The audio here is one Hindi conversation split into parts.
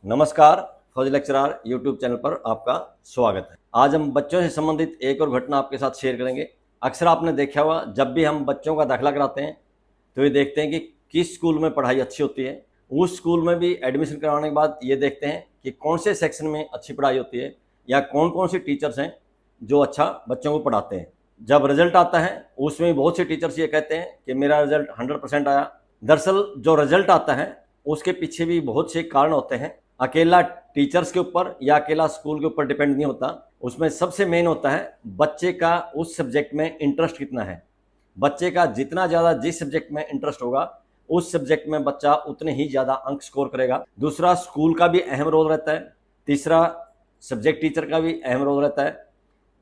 नमस्कार, फौजी लेक्चरर यूट्यूब चैनल पर आपका स्वागत है। आज हम बच्चों से संबंधित एक और घटना आपके साथ शेयर करेंगे। अक्सर आपने देखा होगा, जब भी हम बच्चों का दाखिला कराते हैं तो ये देखते हैं कि किस स्कूल में पढ़ाई अच्छी होती है। उस स्कूल में भी एडमिशन कराने के बाद ये देखते हैं कि कौन से सेक्शन में अच्छी पढ़ाई होती है या कौन कौन से टीचर्स हैं जो अच्छा बच्चों को पढ़ाते हैं। जब रिजल्ट आता है उसमें बहुत से टीचर्स ये कहते हैं कि मेरा रिजल्ट 100% आया। दरअसल जो रिजल्ट आता है उसके पीछे भी बहुत से कारण होते हैं। अकेला टीचर्स के ऊपर या अकेला स्कूल के ऊपर डिपेंड नहीं होता। उसमें सबसे मेन होता है बच्चे का उस सब्जेक्ट में इंटरेस्ट कितना है। बच्चे का जितना ज़्यादा जिस सब्जेक्ट में इंटरेस्ट होगा उस सब्जेक्ट में बच्चा उतने ही ज़्यादा अंक स्कोर करेगा। दूसरा, स्कूल का भी अहम रोल रहता है। तीसरा, सब्जेक्ट टीचर का भी अहम रोल रहता है।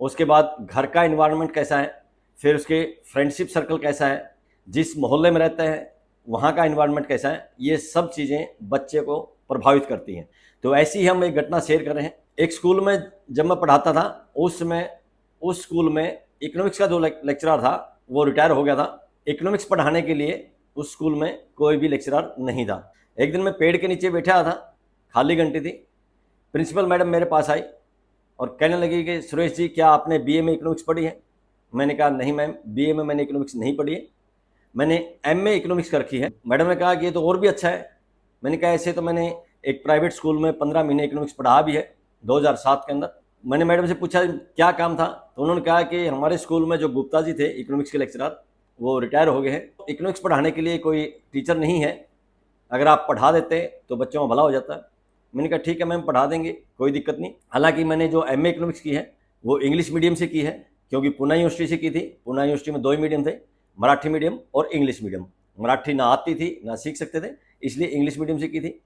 उसके बाद घर का इन्वायरमेंट कैसा है, फिर उसके फ्रेंडशिप सर्कल कैसा है, जिस मोहल्ले में रहते हैं वहाँ का इन्वायरमेंट कैसा है, ये सब चीज़ें बच्चे को प्रभावित करती हैं। तो ऐसी ही हम एक घटना शेयर कर रहे हैं। एक स्कूल में जब मैं पढ़ाता था उस समय उस स्कूल में इकोनॉमिक्स का जो लेक्चरर था वो रिटायर हो गया था। इकोनॉमिक्स पढ़ाने के लिए उस स्कूल में कोई भी लेक्चरर नहीं था। एक दिन मैं पेड़ के नीचे बैठा था, खाली घंटी थी। प्रिंसिपल मैडम मेरे पास आई और कहने लगी कि सुरेश जी, क्या आपने बीए में इकोनॉमिक्स पढ़ी है? मैंने कहा नहीं मैम, बीए में मैंने इकोनॉमिक्स नहीं पढ़ी है, मैंने एमए इकोनॉमिक्स कर रखी है। मैडम ने कहा कि ये तो और भी अच्छा है। मैंने कहा ऐसे तो मैंने एक प्राइवेट स्कूल में 15 महीने इकोनॉमिक्स पढ़ा भी है 2007 के अंदर। मैंने मैडम से पूछा क्या काम था, तो उन्होंने कहा कि हमारे स्कूल में जो गुप्ता जी थे इकोनॉमिक्स के लेक्चरर, वो रिटायर हो गए हैं। इकोनॉमिक्स पढ़ाने के लिए कोई टीचर नहीं है, अगर आप पढ़ा देते तो बच्चों का भला हो जाता है। मैंने कहा ठीक है मैम, पढ़ा देंगे, कोई दिक्कत नहीं। हालांकि मैंने जो एमए इकोनॉमिक्स की है वो इंग्लिश मीडियम से की है, क्योंकि पूना यूनिवर्सिटी से की थी। पूना यूनिवर्सिटी में 2 ही मीडियम थे, मराठी मीडियम और इंग्लिश मीडियम। मराठी ना आती थी ना सीख सकते थे, इसलिए इंग्लिश मीडियम से की थी।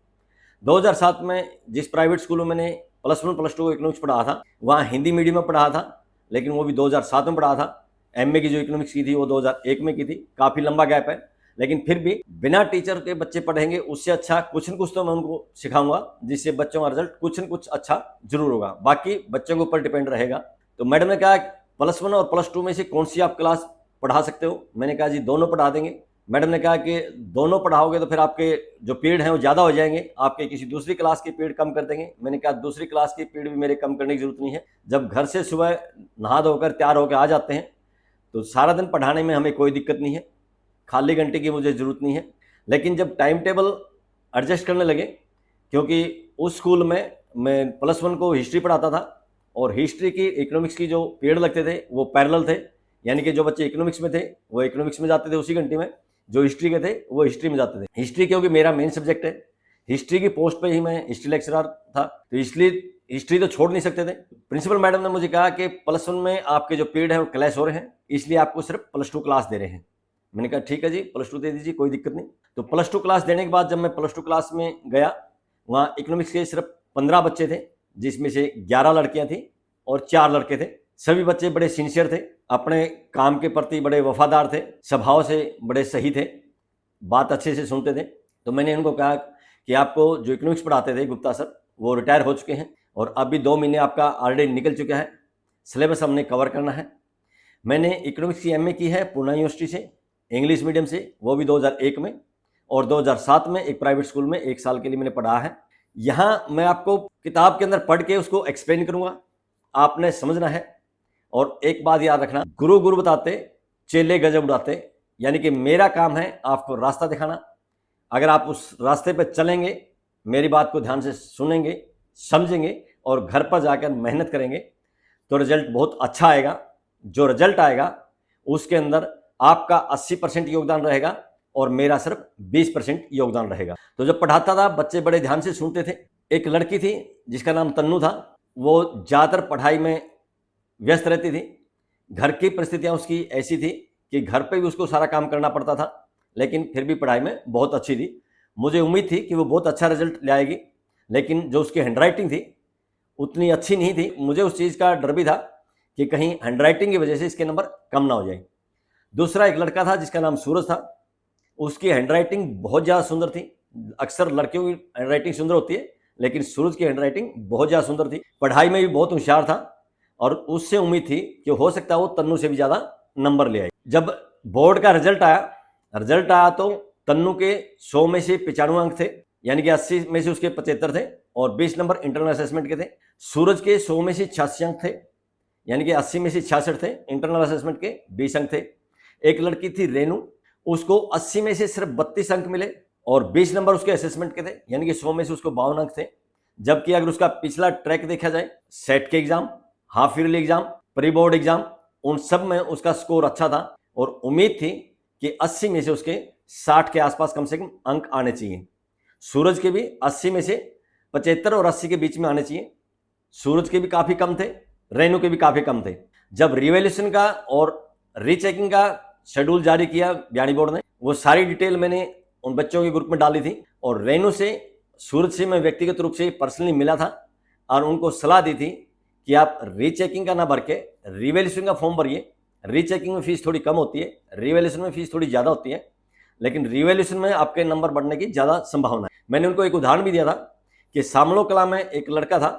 2007 में जिस प्राइवेट स्कूल में मैंने +1 +2 इकोनॉमिक्स पढ़ा था वहाँ हिंदी मीडियम में पढ़ा था, लेकिन वो भी 2007 में पढ़ा था। एमए की जो इकोनॉमिक्स की थी वो 2001 में की थी। काफ़ी लंबा गैप है, लेकिन फिर भी बिना टीचर के बच्चे पढ़ेंगे उससे अच्छा कुछ न कुछ तो मैं उनको सिखाऊंगा, जिससे बच्चों का रिजल्ट कुछ न कुछ अच्छा जरूर होगा। बाकी बच्चों के ऊपर डिपेंड रहेगा। तो मैडम ने कहा +1 और +2 में से कौन सी आप क्लास पढ़ा सकते हो? मैंने कहा जी दोनों पढ़ा देंगे। मैडम ने कहा कि दोनों पढ़ाओगे तो फिर आपके जो पीरियड हैं वो ज़्यादा हो जाएंगे, आपके किसी दूसरी क्लास के पीरियड कम कर देंगे। मैंने कहा दूसरी क्लास के पीरियड भी मेरे कम करने की जरूरत नहीं है। जब घर से सुबह नहा धोकर तैयार होकर आ जाते हैं तो सारा दिन पढ़ाने में हमें कोई दिक्कत नहीं है, खाली घंटे की मुझे ज़रूरत नहीं है। लेकिन जब टाइम टेबल एडजस्ट करने लगे, क्योंकि उस स्कूल में मैं +1 को हिस्ट्री पढ़ाता था और हिस्ट्री की इकोनॉमिक्स की जो पीरियड लगते थे वो पैरेलल थे, यानी कि जो बच्चे इकोनॉमिक्स में थे वो इकोनॉमिक्स में जाते थे उसी घंटे में, जो हिस्ट्री के थे वो हिस्ट्री में जाते थे। हिस्ट्री क्योंकि मेरा मेन सब्जेक्ट है, हिस्ट्री की पोस्ट पे ही मैं हिस्ट्री लेक्चरर था, तो इसलिए हिस्ट्री तो छोड़ नहीं सकते थे। प्रिंसिपल मैडम ने मुझे कहा कि +1 में आपके जो पीरियड है वो क्लैश हो रहे हैं, इसलिए आपको सिर्फ +2 क्लास दे रहे हैं। मैंने कहा ठीक है जी, +2 दे दीजिए, कोई दिक्कत नहीं। तो +2 क्लास देने के बाद जब मैं +2 क्लास में गया, वहाँ इकोनॉमिक्स के सिर्फ 15 बच्चे थे, जिसमें से 11 लड़कियाँ थी और 4 लड़के थे। सभी बच्चे बड़े सिंसियर थे, अपने काम के प्रति बड़े वफादार थे, स्वभाव से बड़े सही थे, बात अच्छे से सुनते थे। तो मैंने इनको कहा कि आपको जो इकोनॉमिक्स पढ़ाते थे गुप्ता सर, वो रिटायर हो चुके हैं और अभी 2 महीने आपका ऑलरेडी निकल चुका है, सिलेबस हमने कवर करना है। मैंने इकोनॉमिक्स की एमए की है पूना यूनिवर्सिटी से, इंग्लिश मीडियम से, वो भी 2001 में, और 2007 में एक प्राइवेट स्कूल में 1 साल के लिए मैंने पढ़ा है। यहाँ मैं आपको किताब के अंदर पढ़ के उसको एक्सप्लेन करूँगा, आपने समझना है। और एक बात याद रखना, गुरु गुरु बताते, चेले गजब उड़ाते, यानी कि मेरा काम है आपको रास्ता दिखाना। अगर आप उस रास्ते पर चलेंगे, मेरी बात को ध्यान से सुनेंगे, समझेंगे और घर पर जाकर मेहनत करेंगे तो रिजल्ट बहुत अच्छा आएगा। जो रिजल्ट आएगा उसके अंदर आपका 80% योगदान रहेगा और मेरा सिर्फ 20% योगदान रहेगा। तो जब पढ़ाता था बच्चे बड़े ध्यान से सुनते थे। एक लड़की थी जिसका नाम तन्नू था, वो ज़्यादातर पढ़ाई में व्यस्त रहती थी। घर की परिस्थितियाँ उसकी ऐसी थी कि घर पे भी उसको सारा काम करना पड़ता था, लेकिन फिर भी पढ़ाई में बहुत अच्छी थी। मुझे उम्मीद थी कि वो बहुत अच्छा रिजल्ट ले आएगी, लेकिन जो उसकी हैंडराइटिंग थी उतनी अच्छी नहीं थी। मुझे उस चीज़ का डर भी था कि कहीं हैंडराइटिंग की वजह से इसके नंबर कम ना हो जाए। दूसरा एक लड़का था जिसका नाम सूरज था, उसकी हैंडराइटिंग बहुत ज़्यादा सुंदर थी। अक्सर लड़कियों की हैंडराइटिंग सुंदर होती है, लेकिन सूरज की हैंडराइटिंग बहुत ज़्यादा सुंदर थी। पढ़ाई में भी बहुत होशियार था और उससे उम्मीद थी कि हो सकता है वो तन्नू से भी ज़्यादा नंबर ले आए। जब बोर्ड का रिजल्ट आया तो तन्नू के 100 में से 95 अंक थे यानी कि 80 में से उसके 75 थे और 20 नंबर इंटरनल असेसमेंट के थे। सूरज के 100 में से 86 अंक थे, यानी कि 80 में से 66 थे। इंटरनल असेसमेंट के 20 अंक थे। एक लड़की थी रेनू, उसको 80 में से सिर्फ 32 अंक मिले और 20 नंबर उसके असेसमेंट के थे, यानी कि 100 में से उसको 52 अंक थे। जबकि अगर उसका पिछला ट्रैक देखा जाए, सेट के exam, half yearly exam, pre board exam, उन सब में उसका स्कोर अच्छा था और उम्मीद थी कि 80 में से उसके 60 के आसपास कम से कम अंक आने चाहिए। सूरज के भी 80 में से 75 और 80 के बीच में आने चाहिए। सूरज के भी काफी कम थे, रेनू के भी काफी कम थे। जब रिवैल्यूएशन का और रीचेकिंग का शेड्यूल जारी किया ज्ञानी बोर्ड ने, वो सारी डिटेल मैंने उन बच्चों के ग्रुप में डाली थी और रेनू से, सूरज से मैं व्यक्तिगत रूप से पर्सनली मिला था और उनको सलाह दी थी कि आप रीचेकिंग का ना भर के रिवैल्यूएशन का फॉर्म भरिए। रीचेकिंग में फीस थोड़ी कम होती है, रिवैल्यूएशन में फीस थोड़ी ज़्यादा होती है, लेकिन रिवैल्यूएशन में आपके नंबर बढ़ने की ज़्यादा संभावना है। मैंने उनको एक उदाहरण भी दिया था कि सामलो कला में एक लड़का था,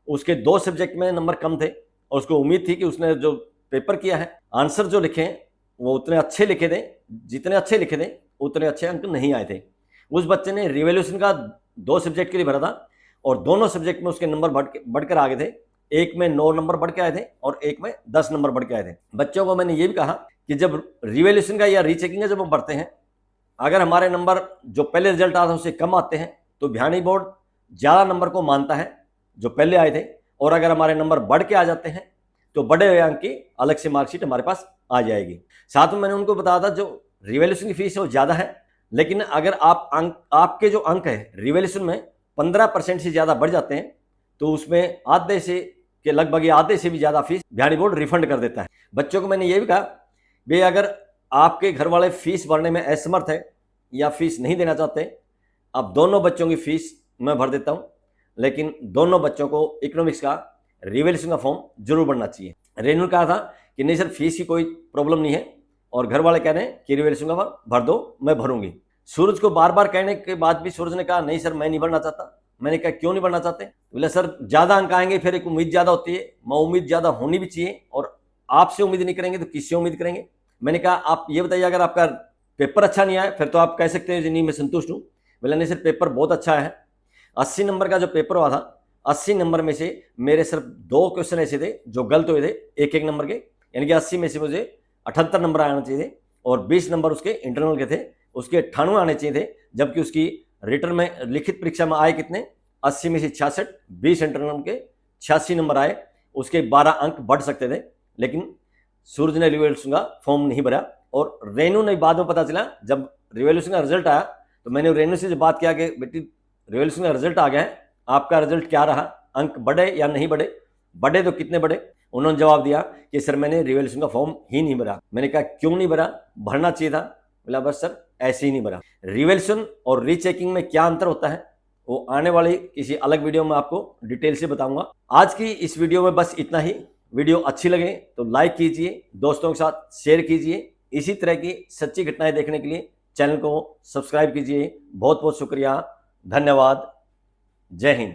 उसके 2 सब्जेक्ट में नंबर कम थे और उसको उम्मीद थी कि उसने जो पेपर किया है, आंसर जो लिखे हैं वो उतने अच्छे लिखे थे, जितने अच्छे लिखे थे उतने अच्छे अंक नहीं आए थे। उस बच्चे ने रिवैल्यूएशन का 2 सब्जेक्ट के लिए भरा था और दोनों सब्जेक्ट में उसके नंबर बढ़कर आ गए थे। एक में 9 नंबर बढ़ के आए थे और एक में 10 नंबर बढ़ के आए थे। बच्चों को मैंने ये भी कहा कि जब रिवैल्यूएशन का या रीचेकिंग का जब हम भरते हैं, अगर हमारे नंबर जो पहले रिजल्ट आया था उससे कम आते हैं तो भिवानी बोर्ड ज़्यादा नंबर को मानता है जो पहले आए थे, और अगर हमारे नंबर बढ़ के आ जाते हैं तो बढ़े हुए अंक की अलग से मार्कशीट हमारे पास आ जाएगी। साथ में मैंने उनको बताया था जो रिवैल्यूएशन की फीस है वो ज़्यादा है, लेकिन अगर आपके जो अंक है रिवैल्यूएशन में 15% से ज़्यादा बढ़ जाते हैं तो उसमें आधे से के लगभग आधे से भी ज़्यादा फीस भिवानी बोर्ड रिफंड कर देता है। बच्चों को मैंने ये भी कहा, भाई अगर आपके घर वाले फीस भरने में असमर्थ है या फीस नहीं देना चाहते, अब दोनों बच्चों की फीस मैं भर देता हूँ, लेकिन दोनों बच्चों को इकोनॉमिक्स का रिवैल्यूएशन का फॉर्म जरूर भरना चाहिए। रेनू कहा था कि नहीं सर, फीस की कोई प्रॉब्लम नहीं है और घर वाले कह रहे हैं कि रिवैल्यूएशन का फॉर्म भर दो, मैं भरूंगी। सूरज को बार बार कहने के बाद भी सूरज ने कहा नहीं सर, मैं नहीं भरना चाहता। मैंने कहा क्यों नहीं भरना चाहते? बोले सर ज़्यादा अंक आएंगे, फिर एक उम्मीद ज़्यादा होती है, मैं उम्मीद ज़्यादा होनी भी चाहिए और आपसे उम्मीद नहीं करेंगे तो किससे उम्मीद करेंगे? मैंने कहा आप ये बताइए, अगर आपका पेपर अच्छा नहीं आया फिर तो आप कह सकते हैं नहीं मैं संतुष्ट हूँ। बोला नहीं सर, पेपर बहुत अच्छा है। 80 नंबर का जो पेपर हुआ था, 80 नंबर में से मेरे सिर्फ 2 क्वेश्चन ऐसे थे जो गलत हुए थे, एक नंबर के, यानी कि 80 में से मुझे 78 नंबर आना चाहिए थे और 20 नंबर उसके इंटरनल के थे, उसके 98 आने चाहिए थे। जबकि उसकी रिटर्न में, लिखित परीक्षा में आए कितने? 80 में से 66, 20 इंटरनल के 86 नंबर आए, उसके 12 अंक बढ़ सकते थे, लेकिन सूरज ने रिवैल्यूएशन का फॉर्म नहीं भरा। और रेनू ने बाद में पता चला, जब रिवैल्यूएशन का रिजल्ट आया तो मैंने रेनू से बात किया कि बेटी रिवैल्यूएशन का रिजल्ट आ गया है, आपका रिजल्ट क्या रहा, अंक बढ़े या नहीं बढ़े, बढ़े तो कितने बढ़े? उन्होंने जवाब दिया कि सर मैंने रिवैल्यूएशन का फॉर्म ही नहीं भरा। मैंने कहा क्यों नहीं भरा, भरना चाहिए था? बोला बस सर ऐसे ही नहीं भरा। रिवैल्यूएशन और रीचेकिंग में क्या अंतर होता है वो आने वाली किसी अलग वीडियो में आपको डिटेल से बताऊंगा। आज की इस वीडियो में बस इतना ही। वीडियो अच्छी लगे तो लाइक कीजिए, दोस्तों के साथ शेयर कीजिए। इसी तरह की सच्ची घटनाएं देखने के लिए चैनल को सब्सक्राइब कीजिए। बहुत बहुत शुक्रिया, धन्यवाद, जय हिंद।